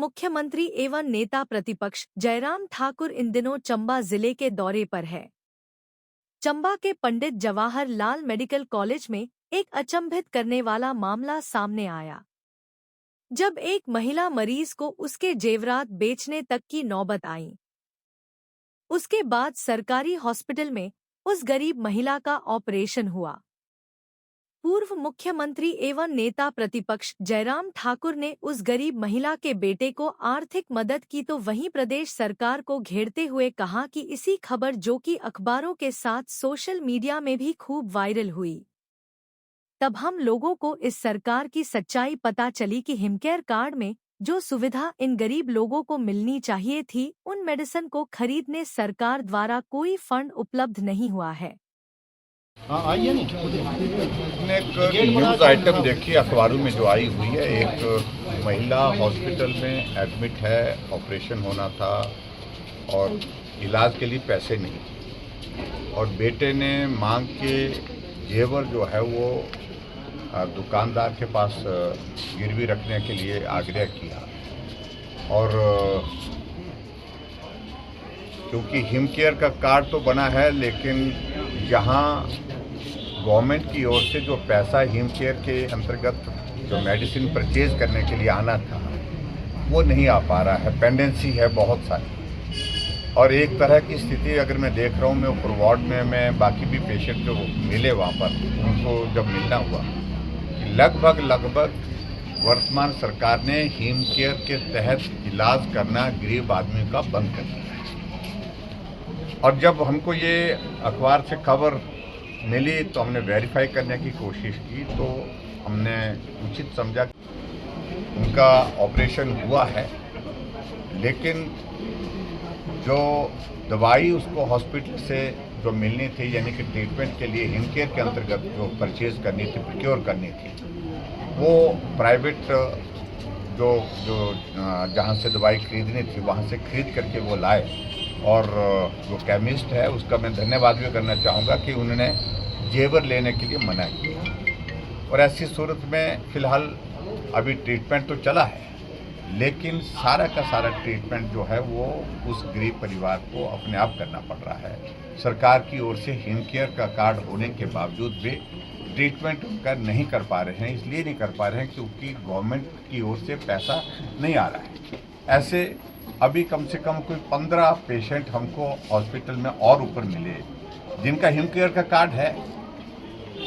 मुख्यमंत्री एवं नेता प्रतिपक्ष जयराम ठाकुर इन दिनों चंबा जिले के दौरे पर है। चंबा के पंडित जवाहर लाल मेडिकल कॉलेज में एक अचंभित करने वाला मामला सामने आया, जब एक महिला मरीज को उसके जेवरात बेचने तक की नौबत आई। उसके बाद सरकारी हॉस्पिटल में उस गरीब महिला का ऑपरेशन हुआ। पूर्व मुख्यमंत्री एवं नेता प्रतिपक्ष जयराम ठाकुर ने उस गरीब महिला के बेटे को आर्थिक मदद की तो वहीं प्रदेश सरकार को घेरते हुए कहा कि इसी खबर जो कि अखबारों के साथ सोशल मीडिया में भी खूब वायरल हुई। तब हम लोगों को इस सरकार की सच्चाई पता चली कि हिमकेयर कार्ड में जो सुविधा इन गरीब लोगों को मिलनी चाहिए थी, उन मेडिसिन को खरीदने सरकार द्वारा कोई फंड उपलब्ध नहीं हुआ है। आइए ना, एक न्यूज़ आइटम देखी अखबारों में जो आई हुई है। एक महिला हॉस्पिटल में एडमिट है, ऑपरेशन होना था और इलाज के लिए पैसे नहीं, और बेटे ने मांग के जेवर जो है वो दुकानदार के पास गिरवी रखने के लिए आग्रह किया। और क्योंकि हिमकेयर का कार्ड तो बना है, लेकिन जहाँ गवर्नमेंट की ओर से जो पैसा हिमकेयर के अंतर्गत जो मेडिसिन परचेज करने के लिए आना था वो नहीं आ पा रहा है, पेंडेंसी है बहुत सारी। और एक तरह की स्थिति अगर मैं देख रहा हूँ, मैं ऊपर वार्ड में मैं बाकी भी पेशेंट जो मिले वहाँ पर उनको जब मिलना हुआ कि लगभग वर्तमान सरकार ने हिमकेयर के तहत इलाज करना गरीब आदमी का बंद कर दिया। और जब हमको ये अखबार से खबर मिली तो हमने वेरीफाई करने की कोशिश की, तो हमने उचित समझा उनका ऑपरेशन हुआ है, लेकिन जो दवाई उसको हॉस्पिटल से जो मिलनी थी, यानी कि ट्रीटमेंट के लिए हिमकेयर के अंतर्गत जो परचेज करनी थी, प्रोक्योर करनी थी, वो प्राइवेट जो जहाँ से दवाई खरीदनी थी वहाँ से खरीद करके वो लाए। और जो केमिस्ट है उसका मैं धन्यवाद भी करना चाहूँगा कि उन्होंने जेवर लेने के लिए मना किया। और ऐसी सूरत में फ़िलहाल अभी ट्रीटमेंट तो चला है, लेकिन सारा का सारा ट्रीटमेंट जो है वो उस गरीब परिवार को अपने आप करना पड़ रहा है। सरकार की ओर से हिमकेयर का कार्ड होने के बावजूद भी ट्रीटमेंट उनका नहीं कर पा रहे हैं। इसलिए नहीं कर पा रहे हैं क्योंकि गवर्नमेंट की ओर से पैसा नहीं आ रहा है। ऐसे अभी कम से कम कोई 15 पेशेंट हमको हॉस्पिटल में और ऊपर मिले जिनका हिमकेयर का कार्ड है,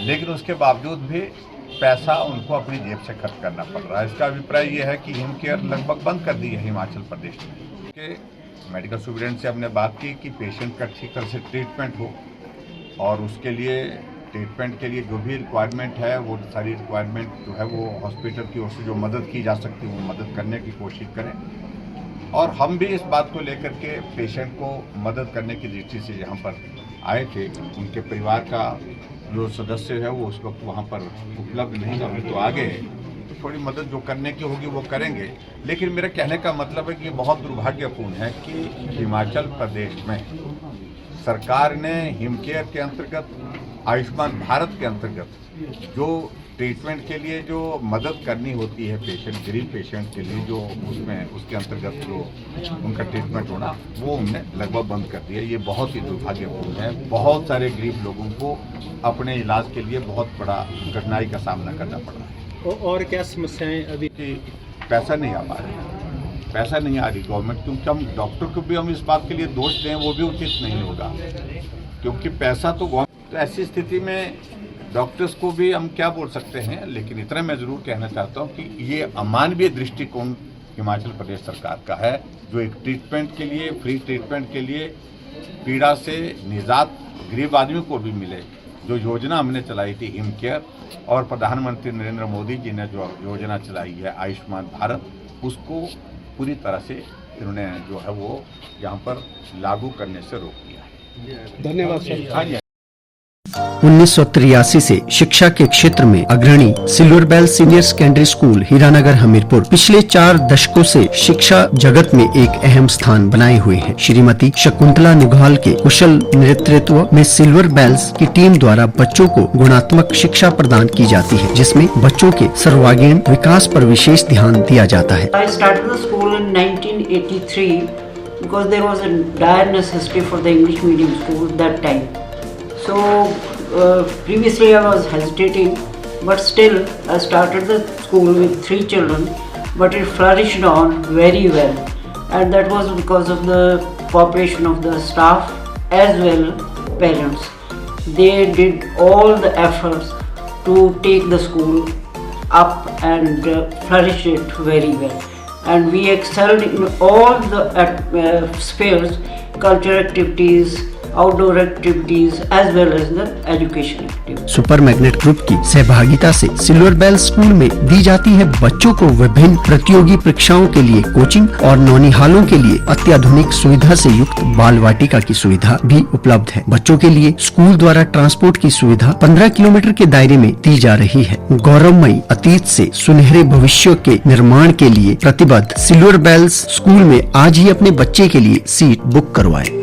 लेकिन उसके बावजूद भी पैसा उनको अपनी जेब से खर्च करना पड़ रहा है। इसका अभिप्राय ये है कि हिमकेयर लगभग बंद कर दी है हिमाचल प्रदेश में। के मेडिकल स्टूडेंट से हमने बात की कि पेशेंट का ठीक तरह से ट्रीटमेंट हो, और उसके लिए ट्रीटमेंट के लिए जो भी रिक्वायरमेंट है वो सारी रिक्वायरमेंट जो है वो हॉस्पिटल की ओर से जो मदद की जा सकती है वो मदद करने की कोशिश करें। और हम भी इस बात को लेकर के पेशेंट को मदद करने की दृष्टि से यहाँ पर आए थे। उनके परिवार का जो सदस्य है वो उस वक्त वहाँ पर उपलब्ध नहीं था, तो आगे तो थोड़ी मदद जो करने की होगी वो करेंगे। लेकिन मेरा कहने का मतलब है कि बहुत दुर्भाग्यपूर्ण है कि हिमाचल प्रदेश में सरकार ने हिमकेयर के अंतर्गत, आयुष्मान भारत के अंतर्गत जो ट्रीटमेंट के लिए जो मदद करनी होती है पेशेंट, गरीब पेशेंट के लिए, जो उसमें उसके अंतर्गत जो उनका ट्रीटमेंट होना वो उन्होंने लगभग बंद कर दिया। ये बहुत ही दुर्भाग्यपूर्ण है। बहुत सारे गरीब लोगों को अपने इलाज के लिए बहुत बड़ा कठिनाई का सामना करना पड़ रहा है। और क्या समस्याएं अभी? पैसा नहीं आ पा रहा, पैसा नहीं आ रही गवर्नमेंट, क्योंकि हम डॉक्टर को भी हम इस बात के लिए दोष दें वो भी उचित नहीं होगा, क्योंकि पैसा तो गवर्नमेंट। तो ऐसी स्थिति में डॉक्टर्स को भी हम क्या बोल सकते हैं, लेकिन इतना मैं ज़रूर कहना चाहता हूँ कि ये अमानवीय दृष्टिकोण हिमाचल प्रदेश सरकार का है, जो एक ट्रीटमेंट के लिए, फ्री ट्रीटमेंट के लिए, पीड़ा से निजात गरीब आदमी को भी मिले, जो योजना हमने चलाई थी हिमकेयर, और प्रधानमंत्री नरेंद्र मोदी जी ने जो योजना चलाई है आयुष्मान भारत, उसको पूरी तरह से इन्होंने जो है वो यहाँ पर लागू करने से रोक दिया है। धन्यवाद सर। हाँ जी। 1983 से शिक्षा के क्षेत्र में अग्रणी silver bell senior secondary school Hiranagar Hamirpur पिछले 4 दशकों से शिक्षा जगत में एक अहम स्थान बनाए हुए है। श्रीमती शकुंतला निघाल के कुशल नेतृत्व में सिल्वर बेल्स की टीम द्वारा बच्चों को गुणात्मक शिक्षा प्रदान की जाती है, जिसमें बच्चों के सर्वांगीण विकास पर विशेष ध्यान दिया जाता है। I started the school in 1983 because there was a dire necessity for the English medium school that time. So previously I was hesitating, but still I started the school with 3 children, but it flourished on very well, and that was because of the cooperation of the staff as well parents. They did all the efforts to take the school up and flourish it very well, and we excelled in all the spheres, cultural activities, outdoor activities as well as the education activities. Super magnet group की सहभागिता से silver bell school में दी जाती है बच्चों को विभिन्न प्रतियोगी परीक्षाओं के लिए कोचिंग और नौनिहालों के लिए अत्याधुनिक सुविधा से युक्त बाल वाटिका की सुविधा भी उपलब्ध है। बच्चों के लिए स्कूल द्वारा ट्रांसपोर्ट की सुविधा 15 किलोमीटर के दायरे में दी जा रही है। गौरवमयी अतीत से सुनहरे भविष्य के निर्माण के लिए प्रतिबद्ध सिल्वर बेल्स स्कूल में आज ही अपने बच्चे के लिए सीट बुक करवाएं।